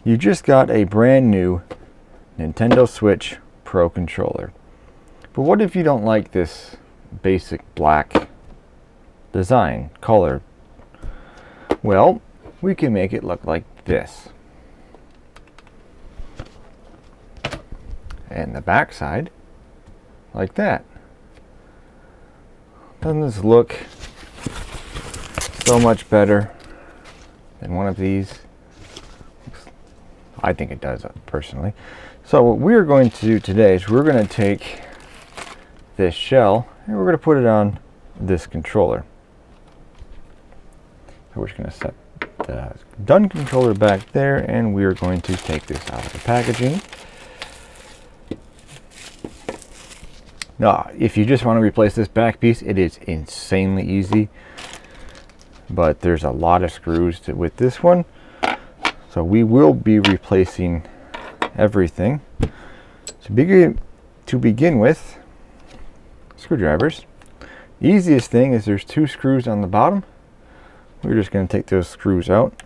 You just got a brand new Nintendo Switch Pro controller. But what if you don't like this basic black design, color? Well, we can make it look like this. And the back side, like that. Doesn't this look so much better than one of these? I think it does, personally. So what we're going to do today is we're going to take this shell and we're going to put it on this controller. So we're just going to set the done controller back there, and we're going to take this out of the packaging. Now, if you just want to replace this back piece, it is insanely easy, but there's a lot of screws with this one. So we will be replacing everything. To begin with, screwdrivers. The easiest thing is there's 2 screws on the bottom. We're just going to take those screws out.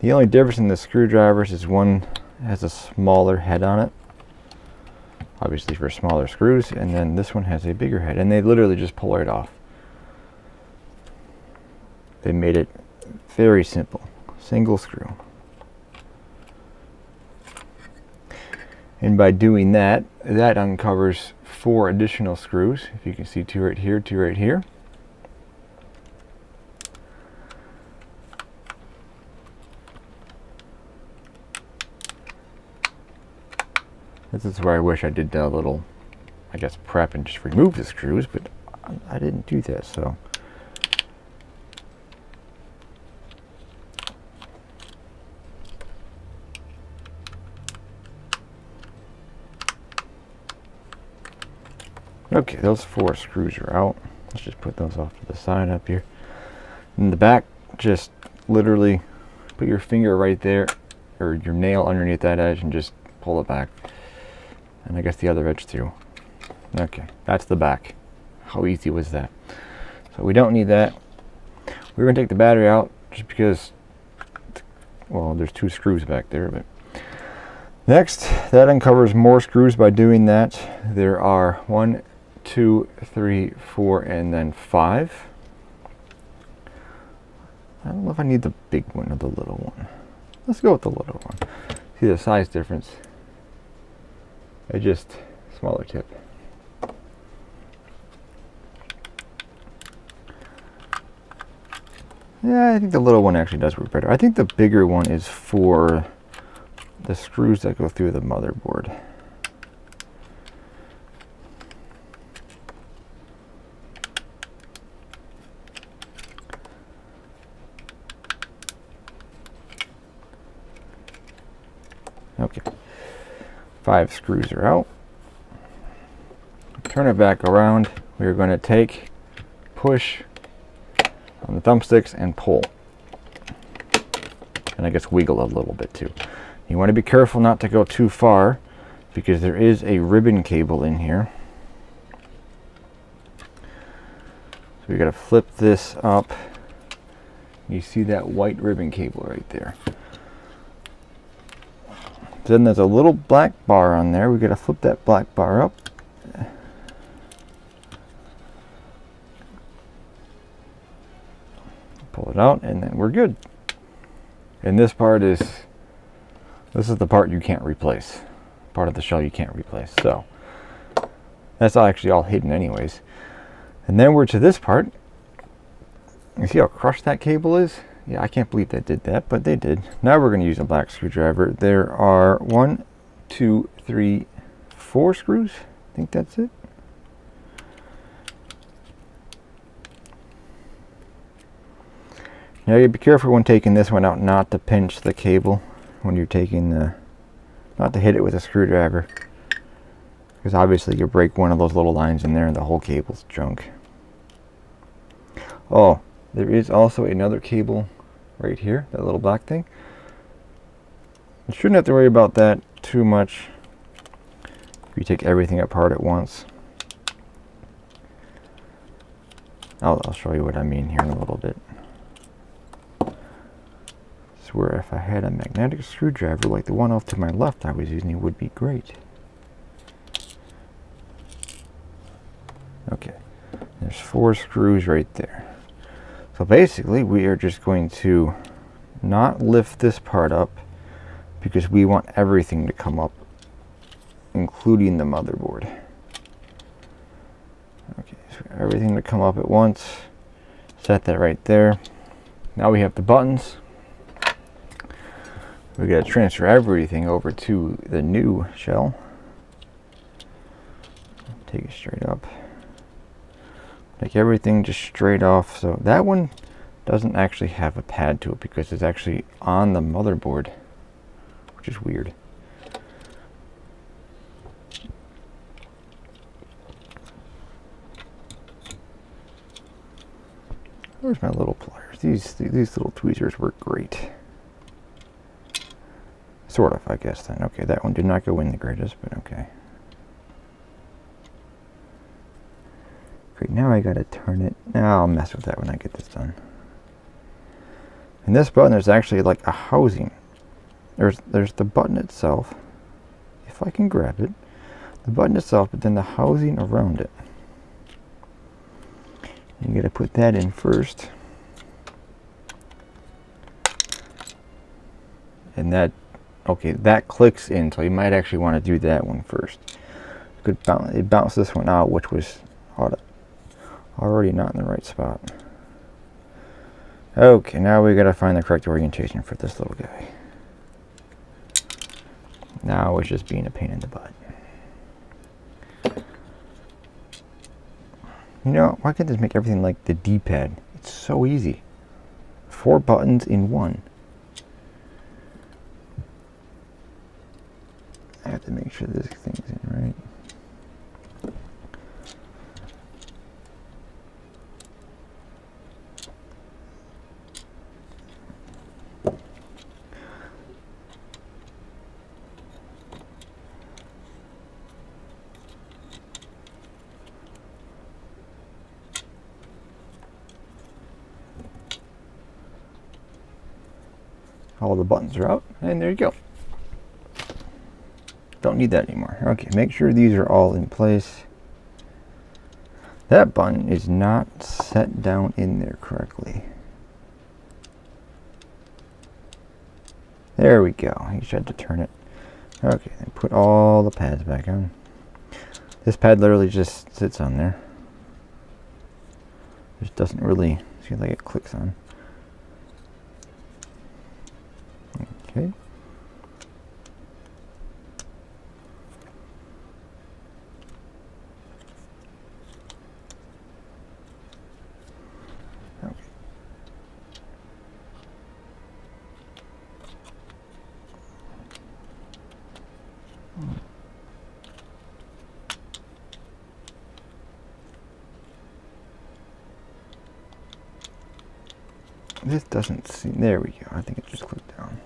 The only difference in the screwdrivers is one has a smaller head on it, obviously for smaller screws, and then this one has a bigger head, and they literally just pull right off. They made it very simple. Single screw. And by doing that, that uncovers 4 additional screws. If you can see, 2 right here, 2 right here. This is where I wish I did a little, I guess, prep and just remove the screws, but I didn't do that, so. Okay, those 4 screws are out. Let's just put those off to the side up here. In the back, just literally put your finger right there, or your nail underneath that edge, and just pull it back. And I guess the other edge too. Okay, that's the back. How easy was that? So we don't need that. We're going to take the battery out just because, well, there's 2 screws back there. But next, that uncovers more screws by doing that. There are 1, 2, 3, 4, and then 5. I don't know if I need the big one or the little one. Let's go with the little one. See the size difference? It's just smaller tip. Yeah, I think the little one actually does work better. I think the bigger one is for the screws that go through the motherboard. Okay, 5 screws are out. Turn it back around. We're going to take, push on the thumbsticks and pull. And I guess wiggle a little bit too. You want to be careful not to go too far because there is a ribbon cable in here. So we got to flip this up. You see that white ribbon cable right there. Then there's a little black bar on there. We got to flip that black bar up. Pull it out, and then we're good. And this part is, this is the part you can't replace. Part of the shell you can't replace. So that's actually all hidden anyways. And then we're to this part. You see how crushed that cable is? Yeah, I can't believe they did that, but they did. Now we're going to use a black screwdriver. There are 1, 2, 3, 4 screws. I think that's it. Now you be careful when taking this one out not to pinch the cable when you're taking the, not to hit it with a screwdriver, because obviously you break one of those little lines in there and the whole cable's junk. Oh, there is also another cable right here, that little black thing. You shouldn't have to worry about that too much if you take everything apart at once. I'll show you what I mean here in a little bit. spots where if I had a magnetic screwdriver like the one off to my left I was using, it would be great. Okay, there's 4 screws right there. So basically we are just going to not lift this part up because we want everything to come up, including the motherboard. Okay, so everything to come up at once. Set that right there. Now we have the buttons. We gotta transfer everything over to the new shell. Take it straight up. Take everything just straight off. So that one doesn't actually have a pad to it because it's actually on the motherboard, which is weird. Where's my little pliers? These little tweezers work great. Sort of, I guess then. Okay, that one did not go in the greatest, but okay. Great, now I gotta turn it. Now I'll mess with that when I get this done. And this button, there's actually like a housing. There's the button itself, if I can grab it. The button itself, but then the housing around it. You gotta put that in first. And that, okay, that clicks in, so you might actually want to do that one first. It bounced this one out, which was already not in the right spot. Okay, now we gotta find the correct orientation for this little guy. Now it's just being a pain in the butt. You know, why can't this make everything like the D-pad? It's so easy. 4 buttons in one. I have to make sure this thing's in right. All the buttons are out, and there you go. Don't need that anymore. Okay, make sure these are all in place. That button is not set down in there correctly. There we go. You just had to turn it. Okay, then put all the pads back on. This pad literally just sits on there. Just doesn't really seem like it clicks on. Okay. This doesn't seem, there we go. I think it just clicked down.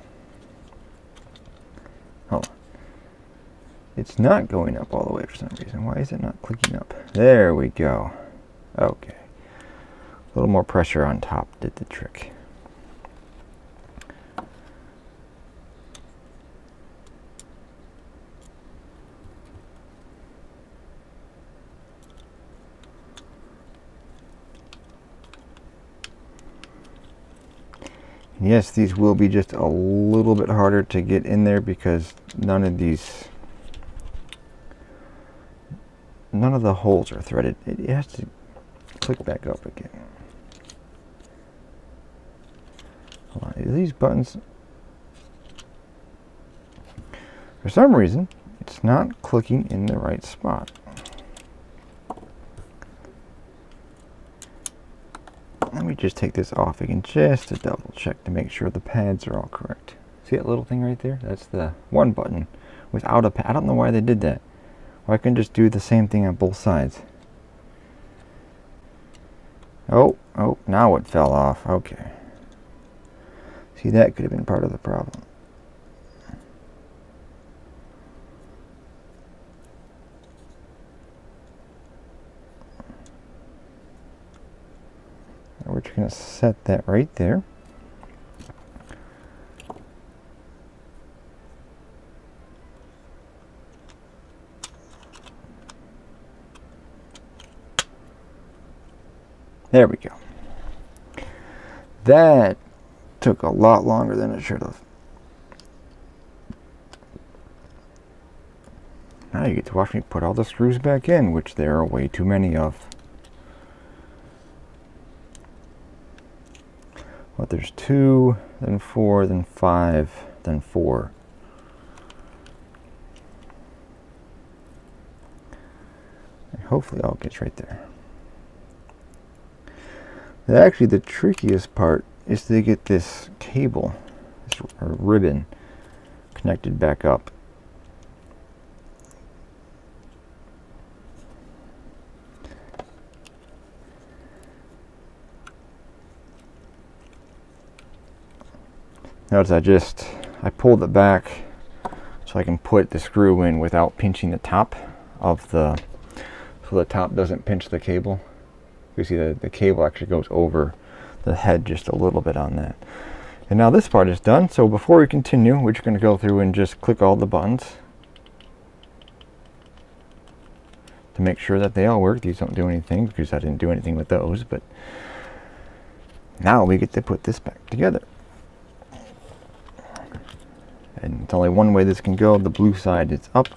Hold on. It's not going up all the way for some reason. Why is it not clicking up? There we go. Okay. A little more pressure on top did the trick. Yes, these will be just a little bit harder to get in there because none of the holes are threaded. It has to click back up again. Hold on, these buttons, for some reason, it's not clicking in the right spot. Let me just take this off again just to double check to make sure the pads are all correct. See that little thing right there? That's the one button without a pad. I don't know why they did that. Why couldn't just do the same thing on both sides? Oh, now it fell off. Okay. See, that could have been part of the problem. We're just going to set that right there. There we go. That took a lot longer than it should have. Now you get to watch me put all the screws back in, which there are way too many of. But there's 2, then 4, then 5, then 4. And hopefully all gets right there. Actually, the trickiest part is to get this cable, this ribbon, connected back up. Notice I pulled it back so I can put the screw in without pinching the top of so the top doesn't pinch the cable. You see the cable actually goes over the head just a little bit on that. And now this part is done, so before we continue, we're just going to go through and just click all the buttons to make sure that they all work. These don't do anything because I didn't do anything with those, but now we get to put this back together. And it's only one way this can go. The blue side is up.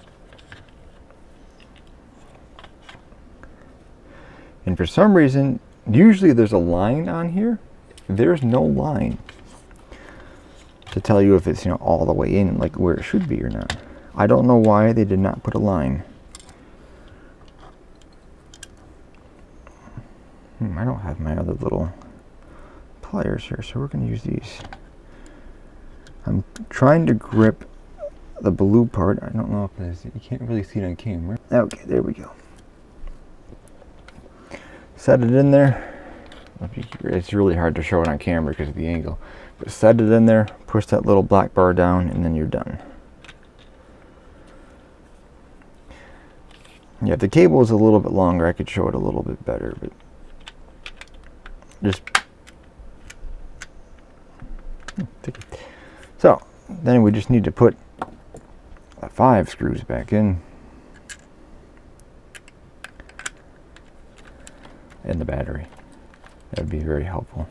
And for some reason, usually there's a line on here. There's no line to tell you if it's, all the way in, like where it should be or not. I don't know why they did not put a line. I don't have my other little pliers here, so we're going to use these. I'm trying to grip the blue part. I don't know if you can't really see it on camera. Okay, there we go. Set it in there. It's really hard to show it on camera because of the angle. But set it in there, push that little black bar down, and then you're done. Yeah, if the cable is a little bit longer, I could show it a little bit better, but just so then we just need to put 5 screws back in and the battery. That would be very helpful.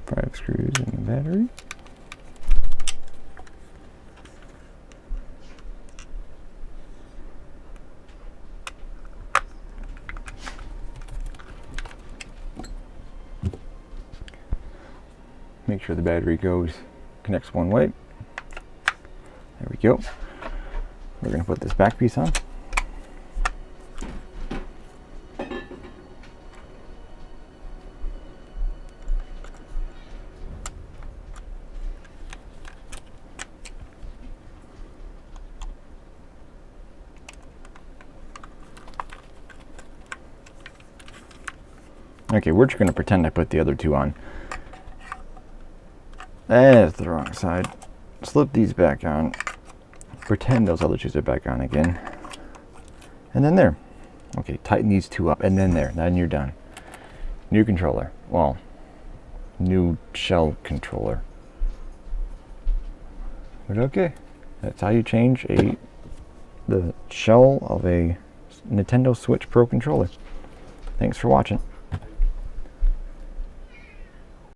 Five screws in the battery. Make sure the battery connects one way. There we go. We're going to put this back piece on. Okay, we're just going to pretend I put the other 2 on. That's the wrong side. Slip these back on. Pretend those other 2s are back on again. And then there. Okay, tighten these 2 up, and then there. Then you're done. New controller. Well, new shell controller. But okay, that's how you change the shell of a Nintendo Switch Pro controller. Thanks for watching.